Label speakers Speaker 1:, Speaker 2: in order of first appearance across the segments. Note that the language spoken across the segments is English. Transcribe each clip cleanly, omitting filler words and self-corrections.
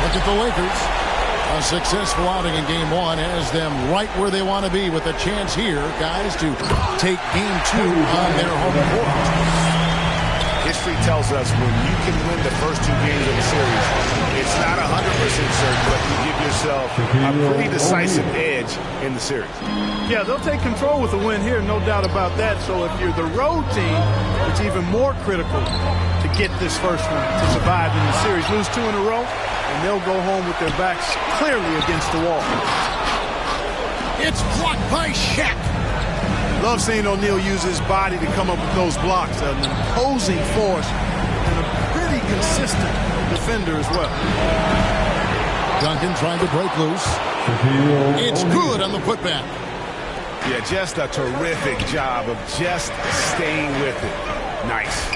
Speaker 1: Look at the Lakers. A successful outing in Game 1 has them right where they want to be with a chance here, guys, to take Game 2 on their home court.
Speaker 2: History tells us when you can win the first 2 games of the series, it's not 100% certain, but you give yourself a pretty decisive edge in the series.
Speaker 3: Yeah, they'll take control with a win here, no doubt about that. So if you're the road team, it's even more critical to get this first one to survive in the series. Lose 2 in a row, and they'll go home with their backs clearly against the wall.
Speaker 1: It's blocked by Shaq.
Speaker 3: Love seeing O'Neal use his body to come up with those blocks. An imposing force and a pretty consistent defender as well.
Speaker 1: Duncan trying to break loose. It's good on the putback.
Speaker 2: Yeah, just a terrific job of just staying with it. Nice.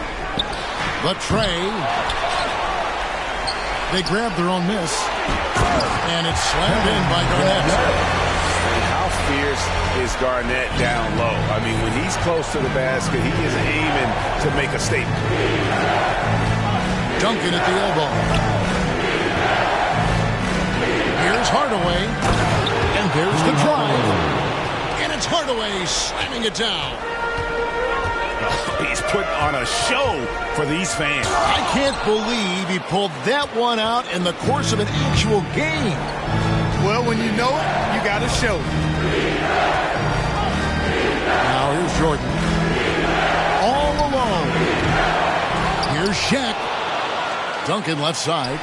Speaker 1: The tray. They grabbed their own miss. And it's slammed in by Garnett.
Speaker 2: How fierce is Garnett down low? I mean, when he's close to the basket, he is aiming to make a statement.
Speaker 1: Duncan at the elbow. Here's Hardaway. And there's the drive. And it's Hardaway slamming it down.
Speaker 2: He's putting on a show for these fans.
Speaker 1: I can't believe he pulled that one out in the course of an actual game.
Speaker 3: Well, when you know it, you got to show it.
Speaker 1: Now here's Jordan. All alone. Here's Shaq. Duncan left side.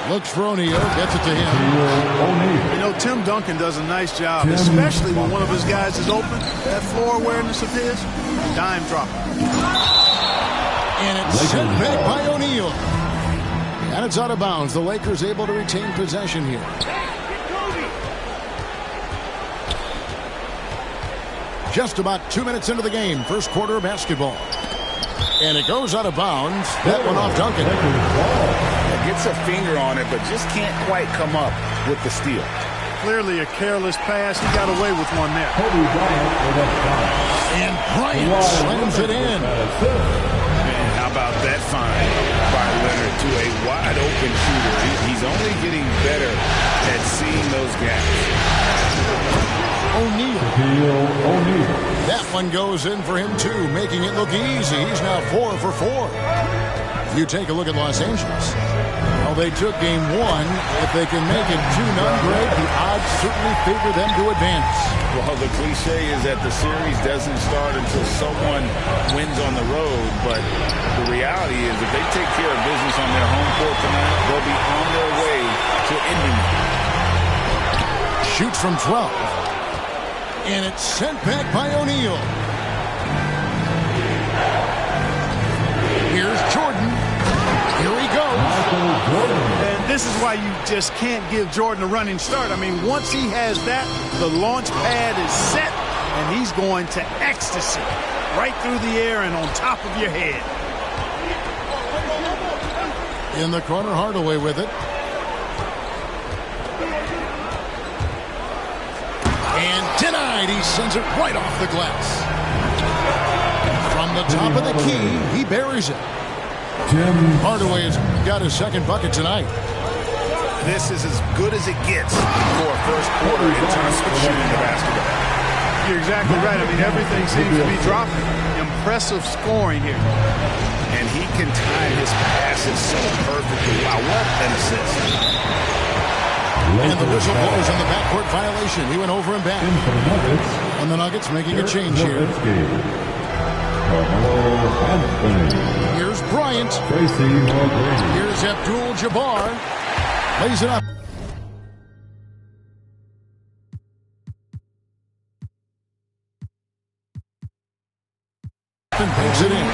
Speaker 1: Looks for O'Neal. Gets it to him.
Speaker 3: You know, Tim Duncan does a nice job, especially when one of his guys is open. That floor awareness of his, dime drop.
Speaker 1: And it's sent back by O'Neal. And it's out of bounds. The Lakers able to retain possession here. Just about 2 minutes into the game. First quarter of basketball. And it goes out of bounds. That one off Duncan.
Speaker 2: Gets a finger on it, but just can't quite come up with the steal.
Speaker 3: Clearly a careless pass. He got away with one there.
Speaker 1: And Bryant slams it in.
Speaker 2: Man, how about that find by Leonard to a wide open shooter? He's only getting better at seeing those gaps.
Speaker 1: O'Neal. That one goes in for him, too, making it look easy. He's now 4 for 4. You take a look at Los Angeles. Well, they took Game 1. If they can make it 2-0, Greg, the odds certainly favor them to advance.
Speaker 2: Well, the cliche is that the series doesn't start until someone wins on the road, but the reality is if they take care of business on their home court tonight, they'll be on their way to ending it.
Speaker 1: Shoots from 12. And it's sent back by O'Neal. Here's Jordan. Here he goes.
Speaker 3: And this is why you just can't give Jordan a running start. I mean, once he has that, the launch pad is set, and he's going to ecstasy. Right through the air and on top of your head.
Speaker 1: In the corner, Hardaway with it. And denied. He sends it right off the glass. From the top of the key, he buries it. Hardaway has got his second bucket tonight.
Speaker 2: This is as good as it gets for a first quarter in terms of shooting the basketball.
Speaker 3: You're exactly right. I mean, everything seems to be dropping. Impressive scoring here.
Speaker 2: And he can time his passes so perfectly. Wow, what an assist.
Speaker 1: And the whistle blows on the backcourt violation. He went over and back. And the Nuggets making a change here. Here's Bryant. Here's Abdul-Jabbar. Lays it up. And banks it in.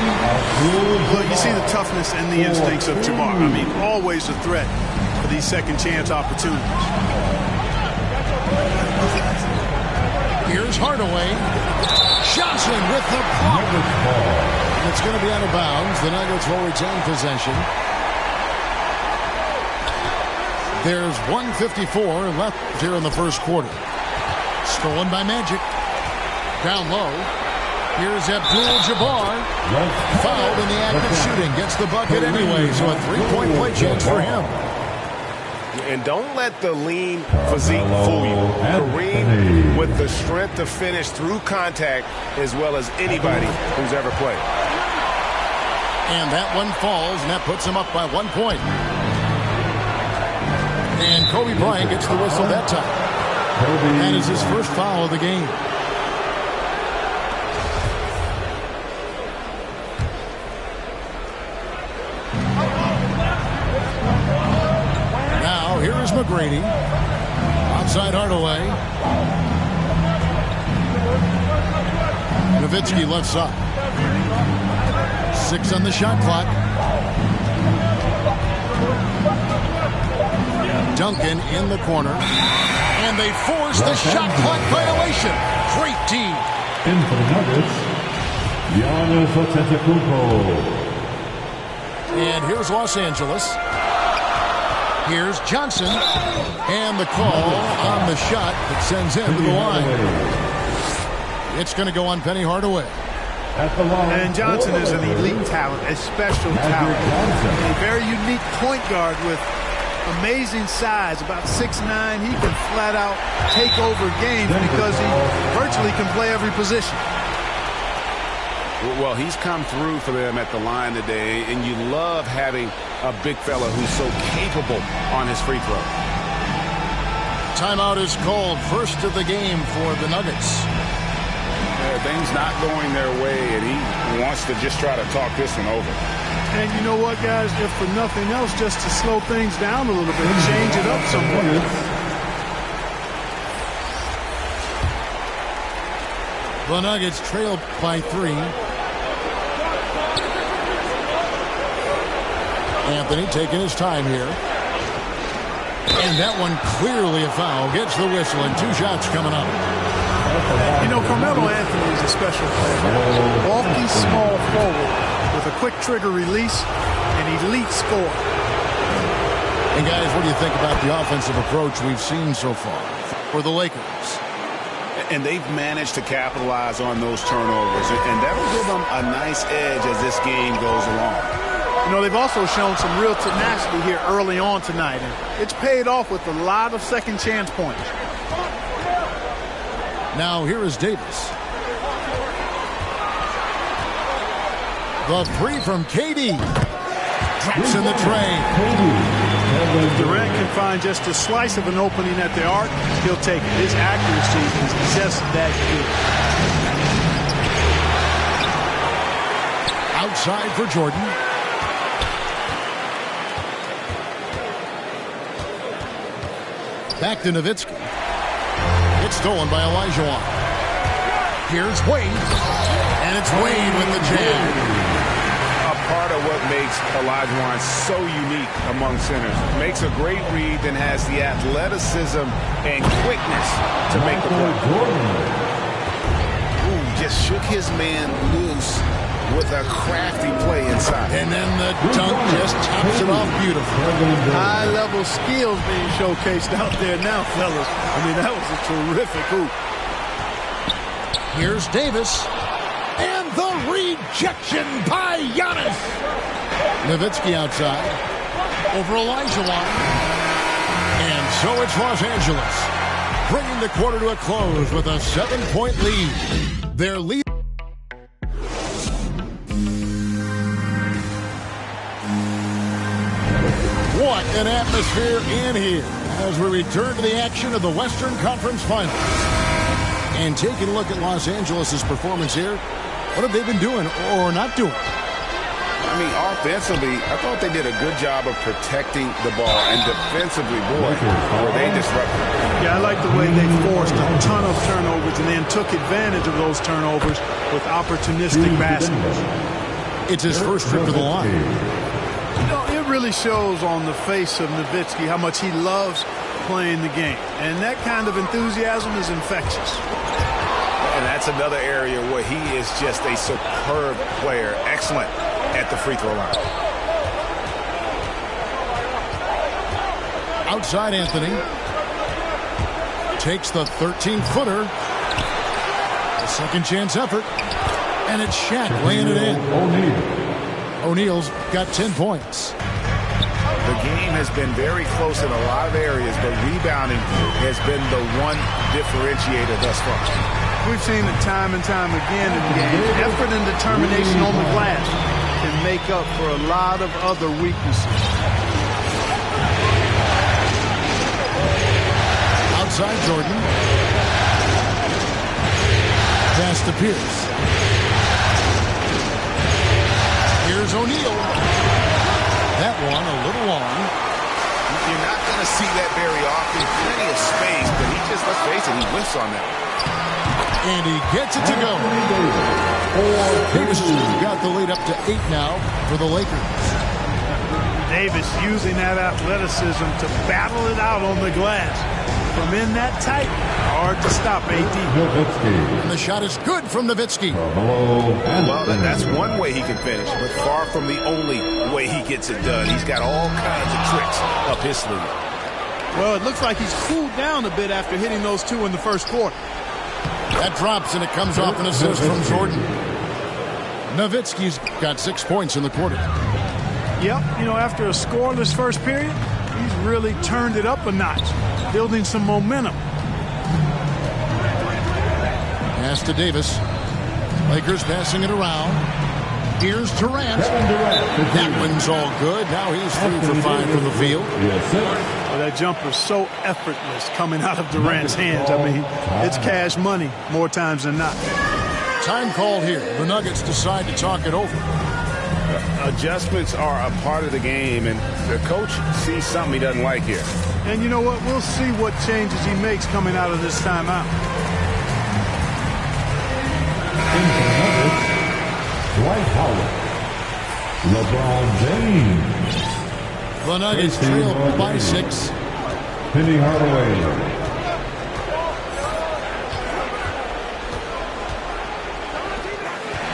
Speaker 3: Look, you see the toughness and the instincts of Jabbar. I mean, always a threat for these second chance opportunities.
Speaker 1: Here's Hardaway. Johnson with the block. It's going to be out of bounds. The Nuggets will retain possession. There's 1:54 left here in the first quarter. Stolen by Magic. Down low. Here's Abdul-Jabbar. Fouled in the act of shooting. Gets the bucket anyway, so a three-point play chance for him.
Speaker 4: And don't let the lean physique fool you. Kareem with the strength to finish through contact as well as anybody who's ever played.
Speaker 1: And that one falls, and that puts him up by 1 point. And Kobe Bryant gets the whistle that time. That is his first foul of the game. Now, here is McGrady. Outside Hardaway. Nowitzki left side. 6 on the shot clock. Duncan in the corner. And they force the shot clock violation. Great team.
Speaker 5: In for the Nuggets, Giannis Antetokounmpo.
Speaker 1: And here's Los Angeles. Here's Johnson. And the call on the shot that sends him to the line. It's going to go on Penny Hardaway.
Speaker 3: And Johnson is an elite talent, a special talent. A very unique point guard with amazing size, about 6'9". He can flat out take over games because he virtually can play every position.
Speaker 4: Well, he's come through for them at the line today, and you love having a big fella who's so capable on his free throw.
Speaker 1: Timeout is called. First of the game for the Nuggets.
Speaker 2: Things not going their way, and he wants to just try to talk this one over.
Speaker 3: And you know what, guys? If for nothing else, just to slow things down a little bit, change it up somewhat.
Speaker 1: The Nuggets trailed by 3. Anthony taking his time here. And that one clearly a foul. Gets the whistle, and 2 shots coming up.
Speaker 3: You know, Carmelo Anthony is a special player. Bulky, small forward with a quick trigger release, an elite scorer.
Speaker 1: And guys, what do you think about the offensive approach we've seen so far for the Lakers?
Speaker 4: And they've managed to capitalize on those turnovers, and that'll give them a nice edge as this game goes along.
Speaker 3: You know, they've also shown some real tenacity here early on tonight, and it's paid off with a lot of second chance points.
Speaker 1: Now here is Davis. The 3 from KD. Drops in the tray.
Speaker 3: Durant can find just a slice of an opening at the arc. He'll take it. His accuracy is just that good.
Speaker 1: Outside for Jordan. Back to Nowitzki. It's stolen by Olajuwon. Here's Wade. And it's Wade with the jam.
Speaker 4: A part of what makes Olajuwon so unique among centers. Makes a great read, then has the athleticism and quickness to make the play. Ooh, just shook his man loose with a crafty play inside.
Speaker 1: And then the dunk just tops it off beautifully.
Speaker 3: High-level skills being showcased out there now, fellas. I mean, that was a terrific hoop.
Speaker 1: Here's Davis. And the rejection by Giannis. Nowitzki outside. Over Olajuwon. And so it's Los Angeles, bringing the quarter to a close with a 7-point lead. Their lead. What an atmosphere in here as we return to the action of the Western Conference Finals. And taking a look at Los Angeles' performance here, what have they been doing or not doing?
Speaker 2: I mean, offensively, I thought they did a good job of protecting the ball, and defensively, boy, were they disruptive.
Speaker 3: Yeah, I like the way they forced a ton of turnovers and then took advantage of those turnovers with opportunistic baskets.
Speaker 1: It's his first trip to the line.
Speaker 3: You know, it really shows on the face of Nowitzki how much he loves playing the game. And that kind of enthusiasm is infectious.
Speaker 4: And that's another area where he is just a superb player. Excellent at the free throw line.
Speaker 1: Outside Anthony. Takes the 13-footer. A second chance effort. And it's Shaq laying it in. O'Neal's got 10 points.
Speaker 2: The game
Speaker 4: has been very close in a lot of areas, but rebounding has been the one differentiator thus far.
Speaker 3: We've seen it time and time again in games. Effort and determination on the glass can make up for a lot of other weaknesses.
Speaker 1: Outside Jordan. Pass to Pierce. Here's O'Neal. That one a little long.
Speaker 4: You're not going to see that very often. Plenty of space, but he just, let's face it, he whiffs on that.
Speaker 1: And he gets it to go. Davis got the lead up to 8 now for the Lakers.
Speaker 3: Davis using that athleticism to battle it out on the glass. From in that tight, hard to stop AD.
Speaker 1: And the shot is good from Nowitzki.
Speaker 4: Well, that's one way he can finish, but far from the only way he gets it done. He's got all kinds of tricks up his sleeve.
Speaker 3: Well, it looks like he's cooled down a bit after hitting those two in the first quarter.
Speaker 1: That drops, and it comes off an assist from Jordan. Nowitzki's got 6 points in the quarter.
Speaker 3: Yep, you know, after a scoreless first period, he's really turned it up a notch, building some momentum.
Speaker 1: Pass to Davis. Lakers passing it around. Here's Durant. That one's all good. Now he's 3 for 5 from the field.
Speaker 3: Well, that jumper's so effortless coming out of Durant's hands. I mean, it's cash money more times than not.
Speaker 1: Time called here. The Nuggets decide to talk it over.
Speaker 4: Adjustments are a part of the game, and the coach sees something he doesn't like here.
Speaker 3: And you know what? We'll see what changes he makes coming out of this timeout.
Speaker 5: Dwight Howard. LeBron James.
Speaker 1: The Nuggets trail by 6.
Speaker 5: Penny Hardaway.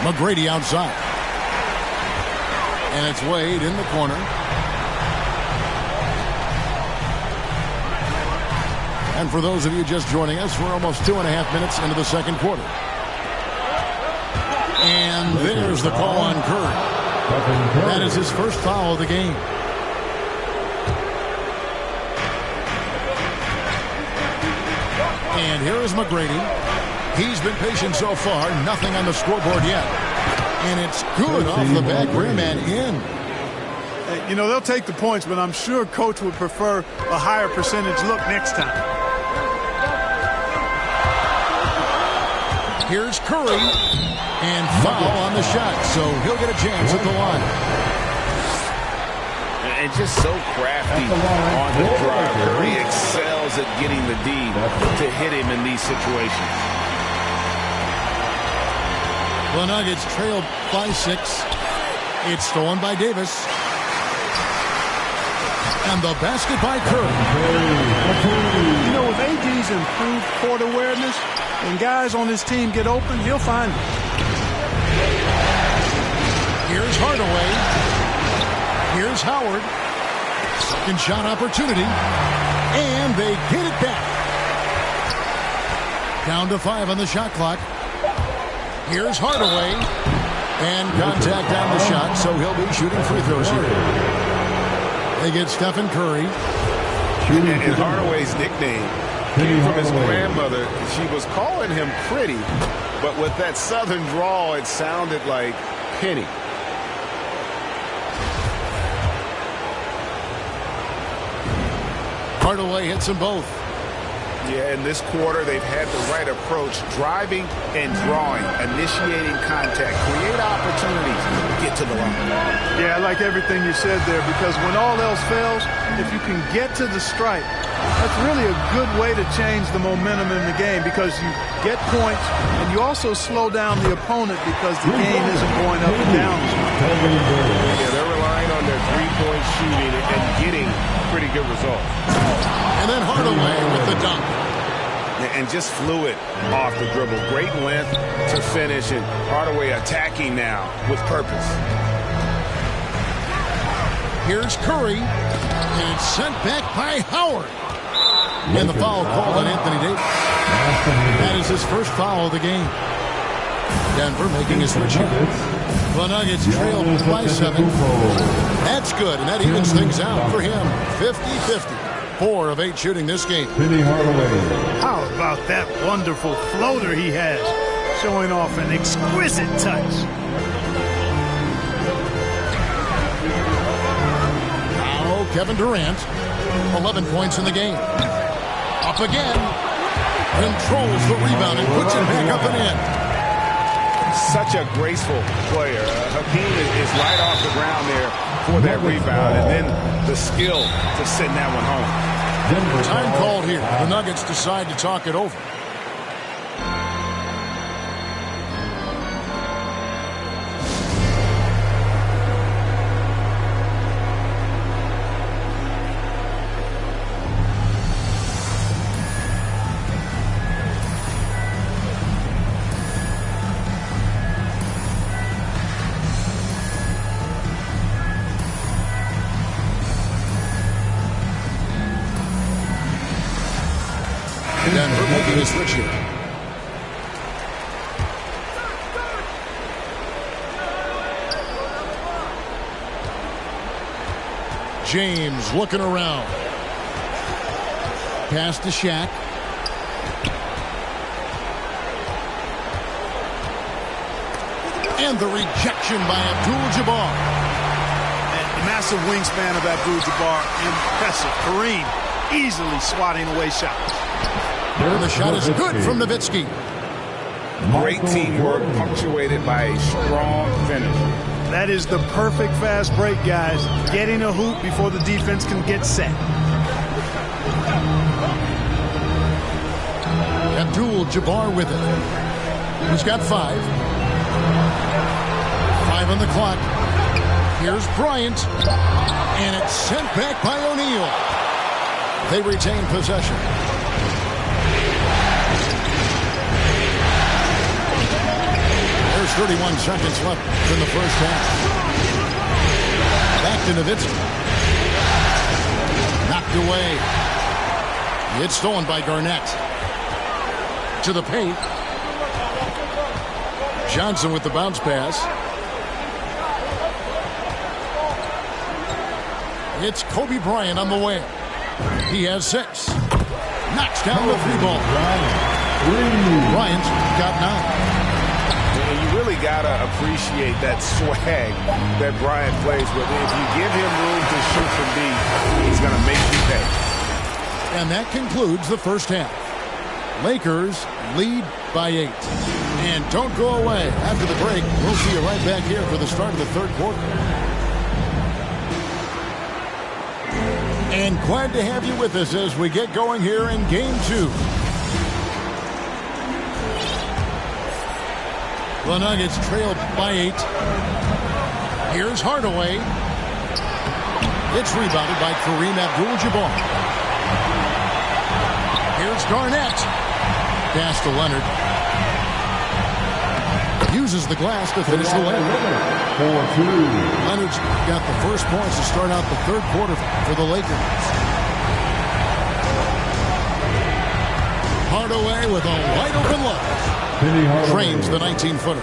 Speaker 1: McGrady outside. And it's Wade in the corner. And for those of you just joining us, we're almost 2.5 minutes into the second quarter. And there's the call on Curry. That is his first foul of the game. And here is McGrady. He's been patient so far. Nothing on the scoreboard yet. And it's good off the back rim and in.
Speaker 3: You know, they'll take the points, but I'm sure Coach would prefer a higher percentage look next time.
Speaker 1: Here's Curry. And foul on the shot, so he'll get a chance at the line.
Speaker 4: And just so crafty on the drive. Curry excels at getting the D to hit him in these situations.
Speaker 1: The Nuggets trailed by 6. It's stolen by Davis. And the basket by Curry.
Speaker 3: You know, with AD's improved court awareness, when guys on his team get open, he'll find them.
Speaker 1: Here's Hardaway. Here's Howard. Second shot opportunity. And they get it back. Down to 5 on the shot clock. Here's Hardaway. And contact on the shot, so he'll be shooting free throws here. They get Stephen Curry.
Speaker 4: And Hardaway's nickname came from his grandmother. She was calling him Pretty, but with that southern drawl, it sounded like Penny.
Speaker 1: Hardaway hits them both.
Speaker 4: Yeah, in this quarter, they've had the right approach, driving and drawing, initiating contact, create opportunities, get to the line.
Speaker 3: Yeah, I like everything you said there, because when all else fails, if you can get to the stripe, that's really a good way to change the momentum in the game, because you get points and you also slow down the opponent because the game isn't going up and down.
Speaker 4: Yeah, they're relying on their three-point shooting and getting pretty good results.
Speaker 1: And then Hardaway with the dunk.
Speaker 4: And just fluid off the dribble. Great length to finish, and Hardaway attacking now with purpose.
Speaker 1: Here's Curry, and it's sent back by Howard. And the foul called on Anthony Davis. That is his first foul of the game. Denver making a switch here. The Nuggets trailed by 7. That's good, and that evens things out for him. 50-50. 4 of 8 shooting this game.
Speaker 3: How about that wonderful floater he has, showing off an exquisite touch.
Speaker 1: Now Kevin Durant, 11 points in the game. Up again. Controls the rebound and puts it back up and in.
Speaker 4: Such a graceful player. Hakeem is right off the ground there for that rebound, and then the skill to send that one home.
Speaker 1: Time called here. The Nuggets decide to talk it over. Denver making a switch here. James looking around. Pass to Shaq. And the rejection by Abdul-Jabbar.
Speaker 3: The massive wingspan of Abdul-Jabbar, impressive. Kareem easily swatting away shots.
Speaker 1: And the shot is good from Nowitzki.
Speaker 4: Great teamwork punctuated by a strong finish.
Speaker 3: That is the perfect fast break, guys. Getting a hoop before the defense can get set.
Speaker 1: Abdul-Jabbar with it. He's got 5. 5 on the clock. Here's Bryant. And it's sent back by O'Neal. They retain possession. There's 31 seconds left in the first half. Back to Nowitzki. Knocked away. It's stolen by Garnett. To the paint. Johnson with the bounce pass. It's Kobe Bryant on the way. He has 6. Knocks down the 3-ball. Bryant got 9.
Speaker 4: And you really got to appreciate that swag that Bryant plays with. If you give him room to shoot from deep, he's going to make you pay.
Speaker 1: And that concludes the first half. Lakers lead by 8. And don't go away. After the break, we'll see you right back here for the start of the third quarter. And glad to have you with us as we get going here in Game 2. The Nuggets trailed by 8. Here's Hardaway. It's rebounded by Kareem Abdul-Jabbar. Here's Garnett. Pass to Leonard. Uses the glass to finish the layup. Leonard's got the first points to start out the third quarter for the Lakers. Hardaway with a wide open look. Trains the 19-footer.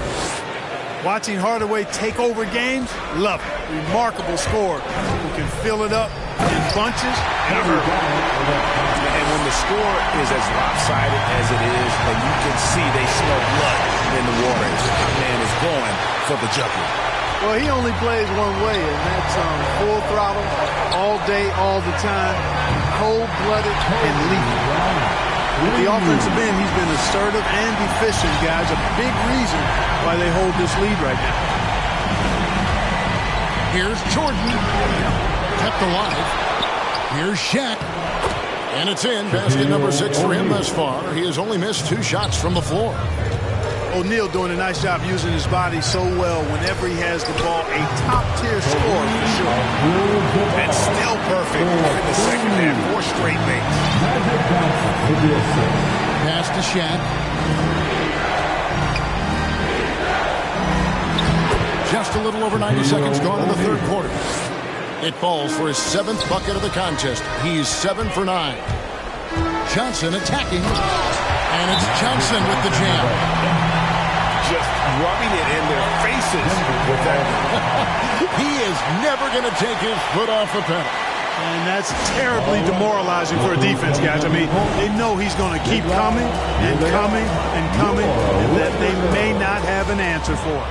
Speaker 3: Watching Hardaway take over games, love it. Remarkable scorer who can fill it up in bunches and a hurry.
Speaker 4: And when the score is as lopsided as it is, and you can see they smell blood in the water, that man is going for the jugular.
Speaker 3: Well, he only plays one way, and that's full throttle, all day, all the time, cold-blooded and lethal. The offensive end, he's been assertive and efficient, guys. A big reason why they hold this lead right now.
Speaker 1: Here's Jordan. Kept alive. Here's Shaq. And it's in. Basket number 6 for him thus far. He has only missed 2 shots from the floor.
Speaker 3: O'Neal doing a nice job using his body so well whenever he has the ball. A top-tier scorer for sure.
Speaker 4: And still perfect in the second half. 4 straight makes.
Speaker 1: Pass to Shaq. Just a little over 90 seconds gone in the third quarter. It falls for his 7th bucket of the contest. He's 7 for 9. Johnson attacking. And it's Johnson with the jam.
Speaker 4: just rubbing it in their faces with that.
Speaker 1: He is never going to take his foot off the pedal.
Speaker 3: And that's terribly demoralizing for a defense, guys. I mean, they know he's going to keep coming and coming and coming, and that they may not have an answer for it.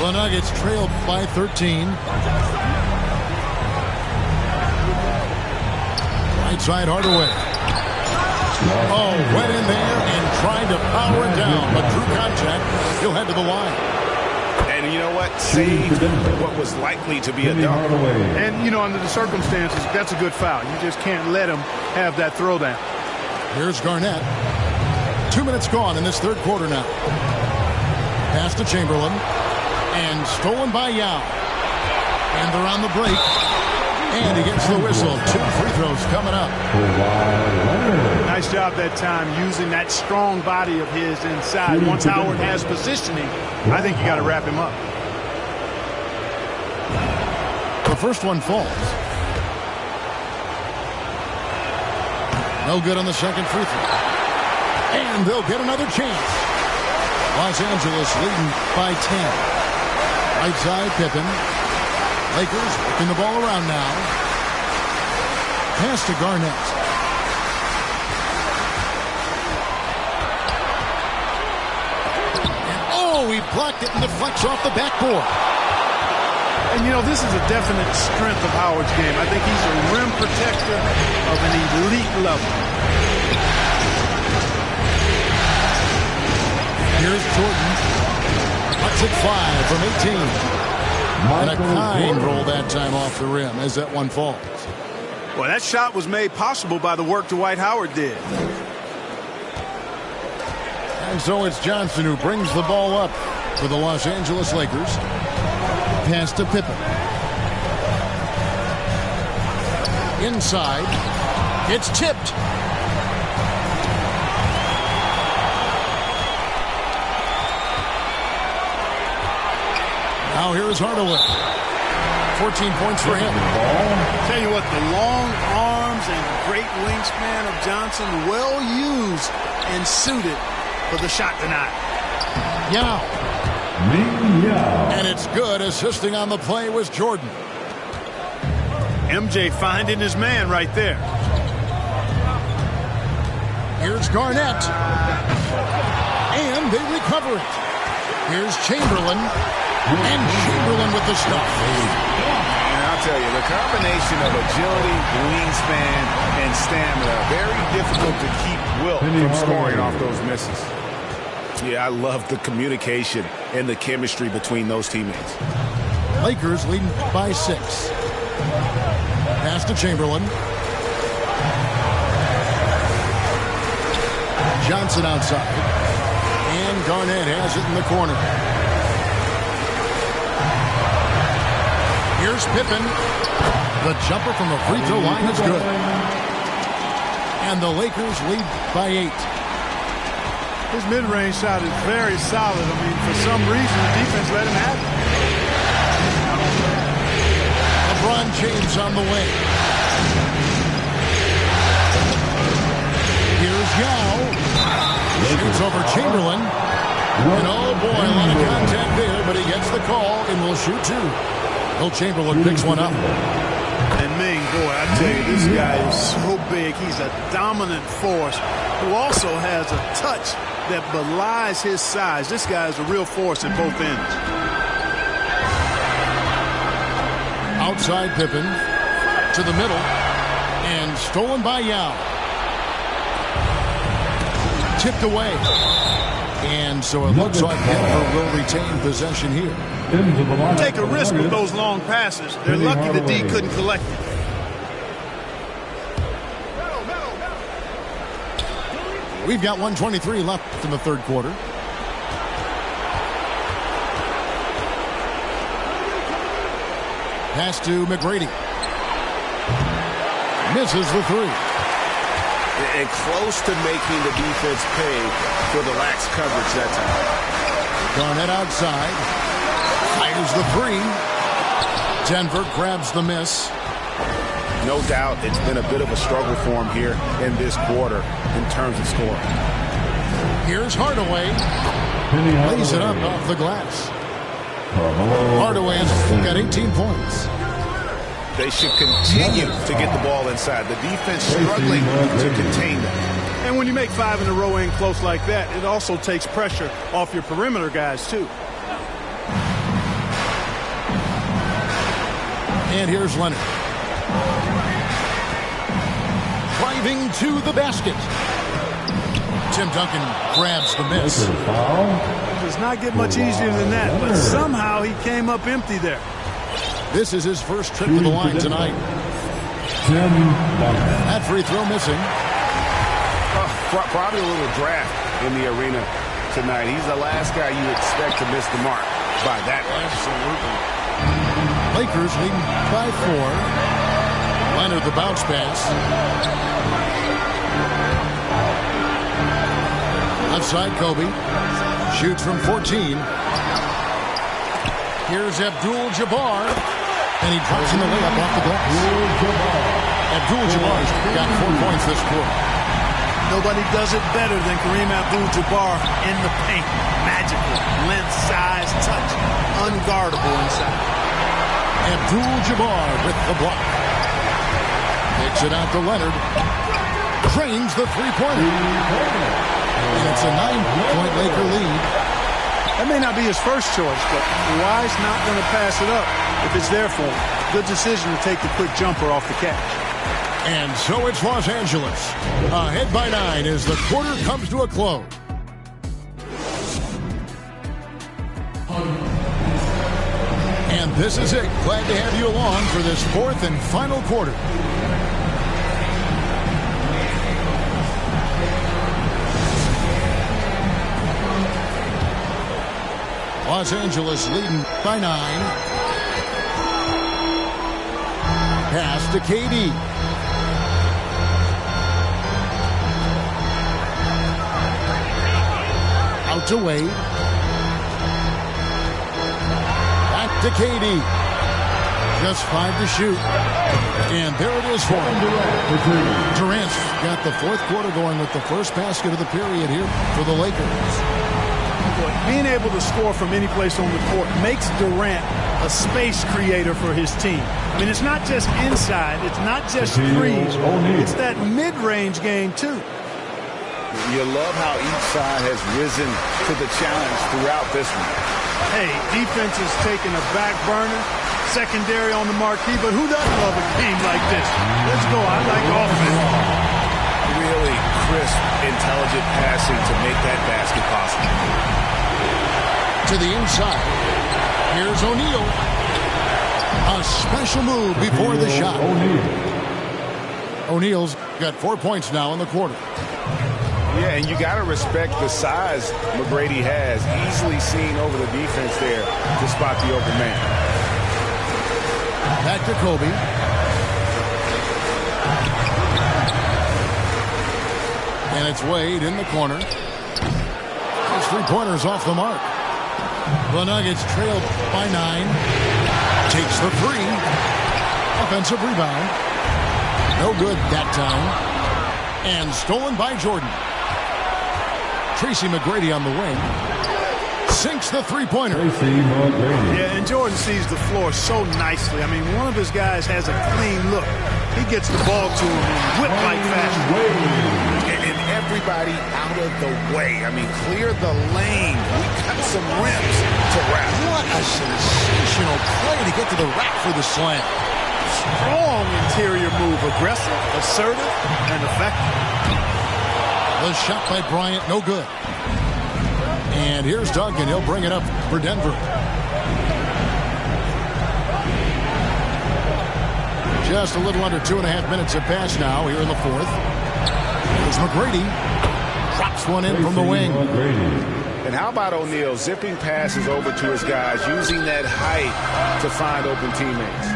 Speaker 1: The Nuggets trailed by 13. Right side Hardaway. Oh, went in there and tried to power it down, but through contact, he'll head to the line.
Speaker 4: And you know what? Saved what was likely to be a dunk.
Speaker 3: And, you know, under the circumstances, that's a good foul. You just can't let him have that throwdown.
Speaker 1: Here's Garnett. 2 minutes gone in this third quarter now. Pass to Chamberlain. And stolen by Yao. And they're on the break. And he gets the whistle. 2 free throws coming up.
Speaker 3: Nice job that time using that strong body of his inside. Once Howard has positioning, I think you got to wrap him up.
Speaker 1: The first one falls. No good on the second free throw. And they'll get another chance. Los Angeles leading by 10. Right side, Pippen. Lakers working the ball around now. Pass to Garnett. And oh, he blocked it and deflects off the backboard.
Speaker 3: And, you know, this is a definite strength of Howard's game. I think he's a rim protector of an elite level.
Speaker 1: Here's Jordan. Puts it 5 from 18. And a kind roll that time off the rim as that one falls.
Speaker 3: Well, that shot was made possible by the work Dwight Howard did.
Speaker 1: And so it's Johnson who brings the ball up for the Los Angeles Lakers. Pass to Pippen. Inside. It's tipped. Now here is Hardaway. 14 points for him.
Speaker 3: Tell you what, the long arms and great wingspan of Johnson, well used and suited for the shot tonight.
Speaker 1: Yao. And it's good. Assisting on the play was Jordan.
Speaker 3: MJ finding his man right there.
Speaker 1: Here's Garnett. And they recover it. Here's Chamberlain. And Chamberlain with the stuff.
Speaker 4: And I'll tell you, the combination of agility, wingspan, and stamina, very difficult to keep Wilt from scoring off those misses. Yeah, I love the communication and the chemistry between those teammates.
Speaker 1: Lakers leading by 6. Pass to Chamberlain. Johnson outside. And Garnett has it in the corner. Here's Pippen. The jumper from the free throw line is good. And the Lakers lead by 8.
Speaker 3: His mid-range shot is very solid. I mean, for some reason, the defense let him have it.
Speaker 1: LeBron James on the way. Here's Yao. Shoots over Chamberlain. And oh boy, a lot of contact there, but he gets the call and will shoot 2. Will Chamberlain picks one up.
Speaker 3: And Ming, boy, I tell you, this guy is so big. He's a dominant force who also has a touch that belies his size. This guy is a real force at both ends.
Speaker 1: Outside Pippen to the middle and stolen by Yao. Tipped away. And so it looks like Denver will retain possession here.
Speaker 3: Take a risk with those long passes. They're lucky the D couldn't collect it.
Speaker 1: We've got 1:23 left in the third quarter. Pass to McGrady. Misses the three.
Speaker 4: And close to making the defense pay for the lax coverage that time.
Speaker 1: Garnett outside. Fires the three. Denver grabs the miss.
Speaker 4: No doubt it's been a bit of a struggle for him here in this quarter in terms of scoring.
Speaker 1: Here's Hardaway. Lays it up off the glass. Hardaway has got 18 points.
Speaker 4: They should continue to get the ball inside. The defense struggling to contain them.
Speaker 3: And when you make 5 in a row in close like that, it also takes pressure off your perimeter guys, too.
Speaker 1: And here's Leonard. Driving to the basket. Tim Duncan grabs the miss.
Speaker 3: It does not get much easier than that, but somehow he came up empty there.
Speaker 1: This is his first trip to the line tonight. That free throw missing.
Speaker 4: Probably a little draft in the arena tonight. He's the last guy you expect to miss the mark by that much.
Speaker 1: Absolutely. Lakers leading by 4. Leonard the bounce pass. Outside Kobe. Shoots from 14. Here's Abdul-Jabbar. And he drops in the layup off the glass. Abdul-Jabbar's got 4 points this quarter.
Speaker 3: Nobody does it better than Kareem Abdul-Jabbar in the paint. Magical. Length, size, touch. Unguardable inside.
Speaker 1: Abdul-Jabbar with the block. Takes it out to Leonard. Drains the three-pointer. And it's a 9-point Laker lead.
Speaker 3: That may not be his first choice, but Kawhi's not going to pass it up if it's there for him. Good decision to take the quick jumper off the catch.
Speaker 1: And so it's Los Angeles. Ahead by 9 as the quarter comes to a close. And this is it. Glad to have you along for this 4th and final quarter. Los Angeles leading by 9. Pass to KD. Out to Wade. Back to KD. Just 5 to shoot. And there it is for him. Durant's got the 4th quarter going with the first basket of the period here for the Lakers.
Speaker 3: Being able to score from any place on the court makes Durant a space creator for his team. I mean, it's not just inside. It's not just threes. It's that mid-range game, too.
Speaker 4: You love how each side has risen to the challenge throughout this one.
Speaker 3: Hey, defense is taking a back burner, secondary on the marquee, but who doesn't love a game like this? Let's go. I like offense.
Speaker 4: Really crisp, intelligent passing to make that basket possible.
Speaker 1: To the inside. Here's O'Neal. A special move before the shot. O'Neal's got 4 points now in the quarter.
Speaker 4: Yeah, and you got to respect the size McGrady has. Easily seen over the defense there to spot the open man.
Speaker 1: Back to Kobe. And it's Wade in the corner. Those 3-pointers off the mark. The Nuggets trailed by 9. Takes the 3. Offensive rebound. No good that time. And stolen by Jordan. Tracy McGrady on the wing. Sinks the 3-pointer.
Speaker 3: Yeah, and Jordan sees the floor so nicely. I mean, one of his guys has a clean look. He gets the ball to him in whip-like fashion.
Speaker 4: And everybody out of the way. I mean, clear the lane. We got some rims to wrap.
Speaker 1: What a sensational play to get to the rack for the slam.
Speaker 3: Strong interior move. Aggressive, assertive, and effective.
Speaker 1: The shot by Bryant, no good. And here's Duncan. He'll bring it up for Denver. Just a little under 2.5 minutes have passed now here in the 4th. Here's McGrady. Drops one in from the wing.
Speaker 4: And how about O'Neal zipping passes over to his guys, using that height to find open teammates?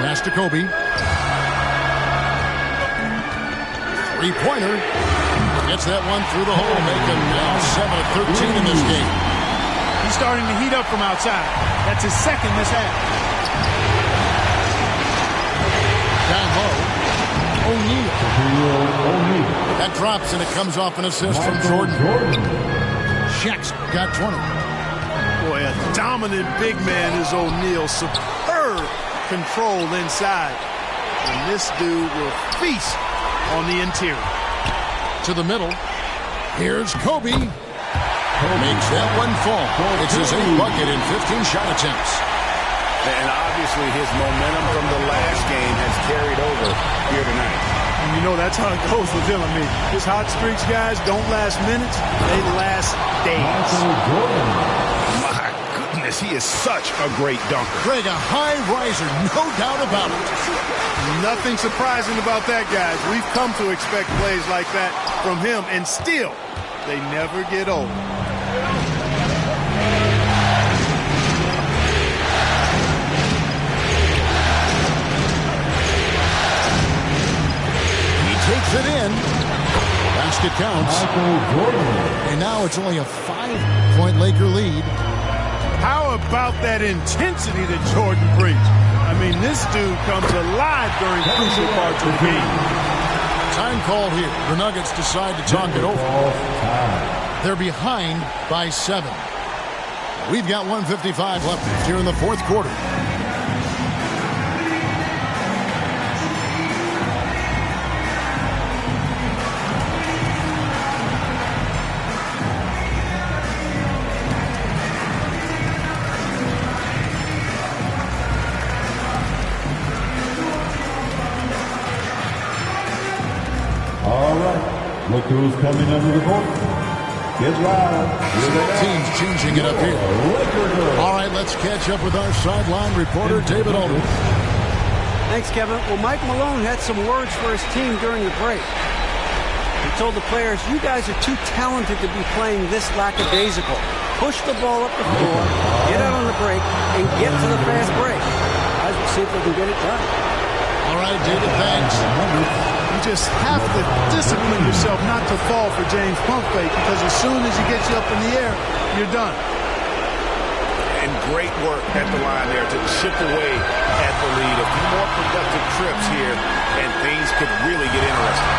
Speaker 1: Pass to Kobe. Three-pointer. Gets that one through the hole, making now 7 of 13 in this game.
Speaker 3: He's starting to heat up from outside. That's his second this half.
Speaker 1: Down low. O'Neal. That drops, and it comes off an assist from Jordan. Shaq's got 20.
Speaker 3: Boy, a dominant big man is O'Neal. Superb control inside. And this dude will feast on the interior.
Speaker 1: To the middle. Here's Kobe. Makes that one fall. It's his 8th bucket in 15 shot attempts.
Speaker 4: And obviously his momentum from the last game has carried over here tonight.
Speaker 3: And you know that's how it goes with him. I mean, his hot streaks, guys, don't last minutes. They last days.
Speaker 4: My goodness, he is such a great dunker.
Speaker 1: Greg, a high riser, no doubt about it.
Speaker 3: Nothing surprising about that, guys. We've come to expect plays like that from him, and still, they never get old.
Speaker 1: Takes it in. Basket counts. And now it's only a 5-point Laker lead.
Speaker 3: How about that intensity that Jordan brings? I mean, this dude comes alive during crucial parts of the game.
Speaker 1: Time called here. The Nuggets decide to talk it over. They're behind by 7. We've got 1:55 left here in the fourth quarter.
Speaker 5: Look who's coming under the court. Get loud.
Speaker 1: Teams changing it up here. All right, let's catch up with our sideline reporter, David Aldridge.
Speaker 6: Thanks, Kevin. Well, Mike Malone had some words for his team during the break. He told the players, you guys are too talented to be playing this lackadaisical. Push the ball up the floor, get out on the break, and get to the fast break. Guys will see if they can get it done.
Speaker 1: All right, David, thanks.
Speaker 3: You just have to discipline yourself not to fall for James pump fake, because as soon as he gets you up in the air, you're done.
Speaker 4: And great work at the line there to chip away at the lead. A few more productive trips here, and things could really get interesting.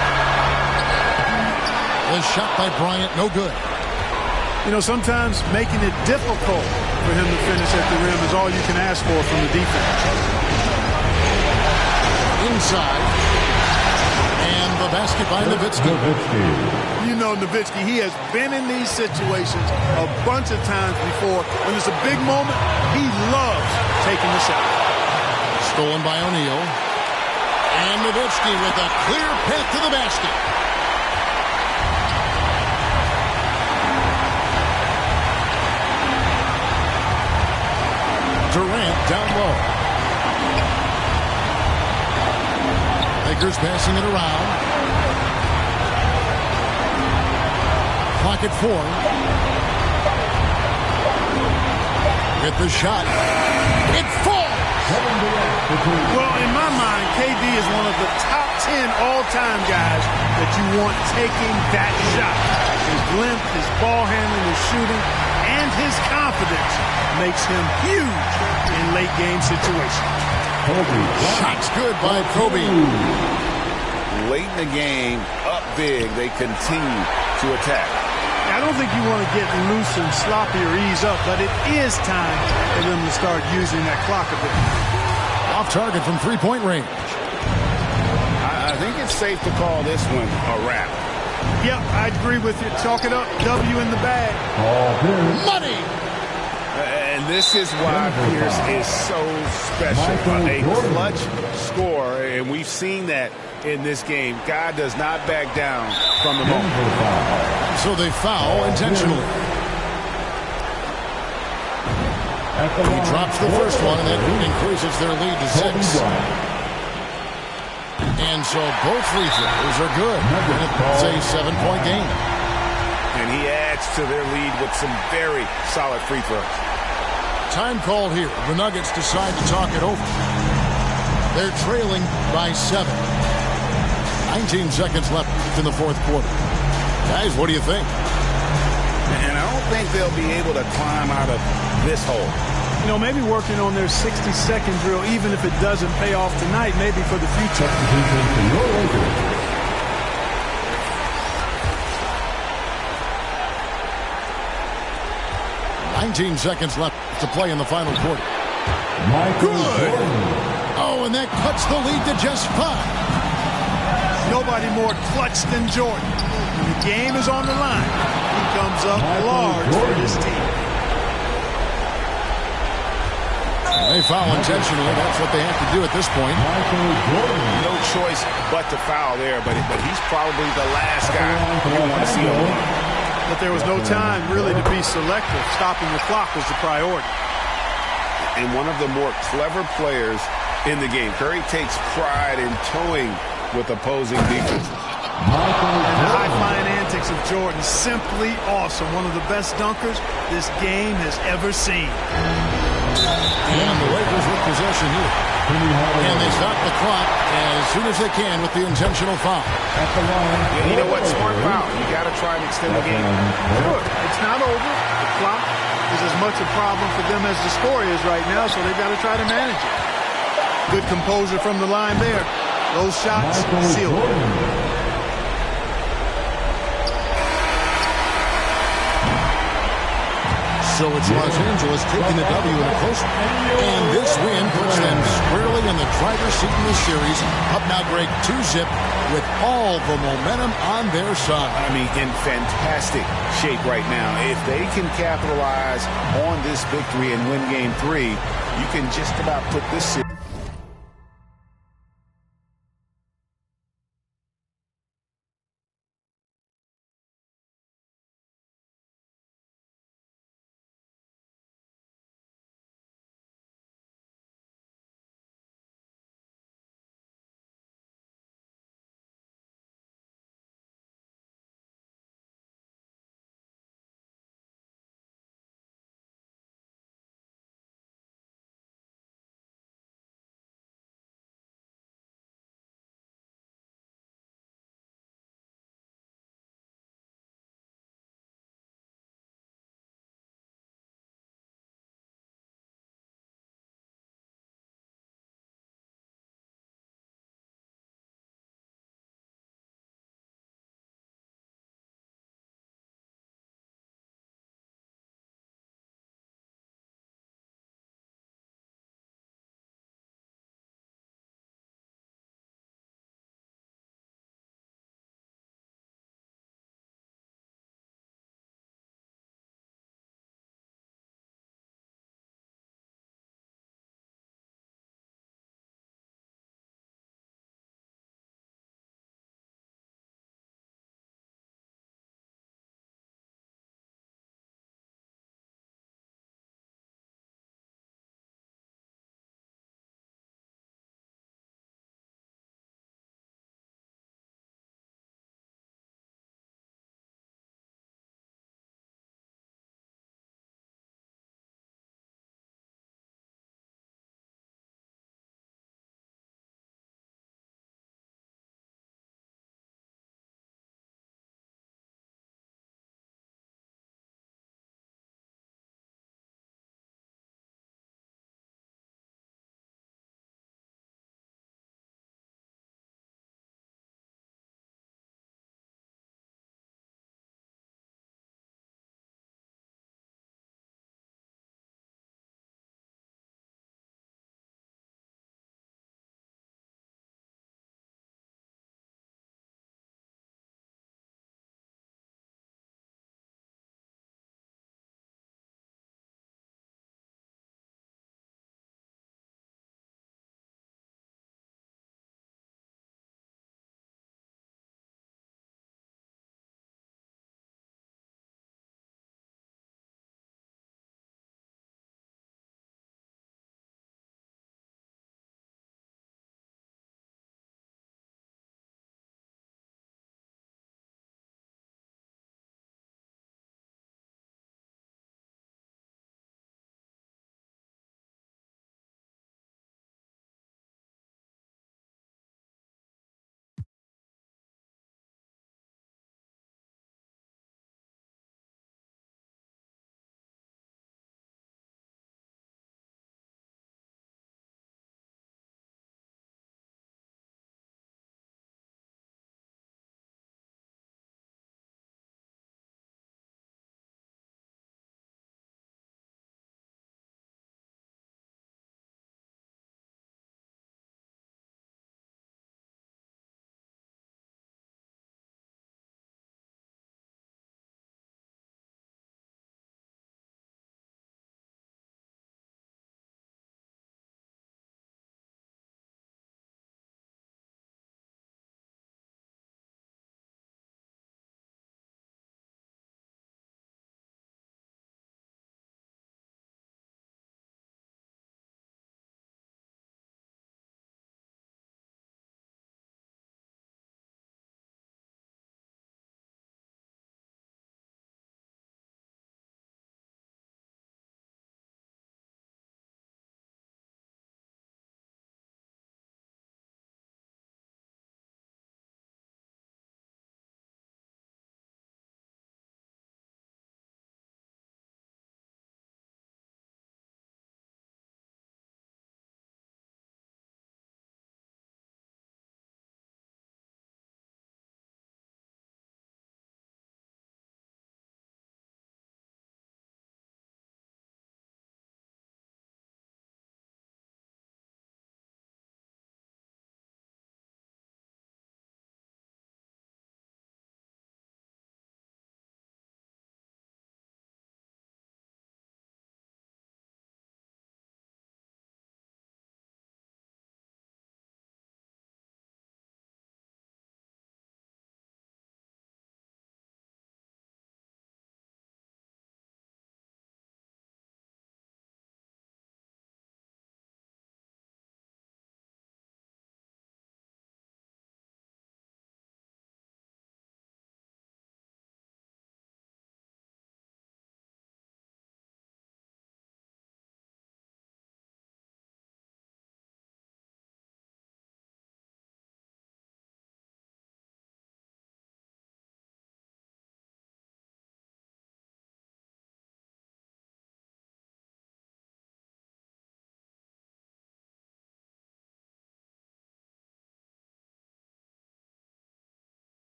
Speaker 1: The shot by Bryant, no good.
Speaker 3: You know, sometimes making it difficult for him to finish at the rim is all you can ask for from the defense.
Speaker 1: Inside. And the basket by Nowitzki.
Speaker 3: You know Nowitzki, he has been in these situations a bunch of times before. When it's a big moment, he loves taking the shot.
Speaker 1: Stolen by O'Neal. And Nowitzki with a clear path to the basket. Durant down low. Lakers passing it around. Clock at 4. Get the shot. It falls!
Speaker 3: Well, in my mind, KD is one of the top 10 all-time guys that you want taking that shot. His length, his ball handling, his shooting, and his confidence makes him huge in late-game situations.
Speaker 1: Shot's good by Kobe.
Speaker 4: Late in the game, up big, they continue to attack.
Speaker 3: I don't think you want to get loose and sloppy or ease up, but it is time for them to start using that clock a bit.
Speaker 1: Off target from three-point range.
Speaker 4: I think it's safe to call this one a wrap.
Speaker 3: Yep, I agree with you. Chalk it up. W in the bag.
Speaker 1: Money!
Speaker 4: And this is why Pierce is so special. A clutch scorer, and we've seen that in this game. Guy does not back down from the moment.
Speaker 1: So they foul intentionally. He drops the first one, and that increases their lead to 6. And so both free throws are good. And it's a 7-point game.
Speaker 4: And he adds to their lead with some very solid free throws.
Speaker 1: Time called here. The Nuggets decide to talk it over. They're trailing by 7. 19 seconds left in the fourth quarter. Guys, what do you think?
Speaker 4: And I don't think they'll be able to climb out of this hole.
Speaker 3: You know, maybe working on their 60-second drill, even if it doesn't pay off tonight, maybe for the future.
Speaker 1: 19 seconds left to play in the final quarter.
Speaker 5: Good.
Speaker 1: Oh, and that cuts the lead to just 5.
Speaker 3: Nobody more clutch than Jordan. When the game is on the line, he comes up large for his team.
Speaker 1: They foul intentionally. That's what they have to do at this point.
Speaker 4: No choice but to foul there, but he's probably the last guy you want to see on the line.
Speaker 3: But there was no time really to be selective. Stopping the clock was the priority.
Speaker 4: And one of the more clever players in the game. Curry takes pride in toying with opposing defenses.
Speaker 3: And the high-flying antics of Jordan, simply awesome. One of the best dunkers this game has ever seen.
Speaker 1: And the Lakers with possession here. And they stop the clock as soon as they can with the intentional foul.
Speaker 4: Yeah, you know what? Smart foul. You got to try and extend the game.
Speaker 3: Sure, it's not over. The clock is as much a problem for them as the score is right now, so they've got to try to manage it. Good composure from the line there. Those shots sealed.
Speaker 1: So it's Los Angeles taking the W in a close one. And this win puts them squarely in the driver's seat in this series. Up now, Greg, 2-zip with all the momentum on their side.
Speaker 4: I mean, in fantastic shape right now. If they can capitalize on this victory and win Game 3, you can just about put this series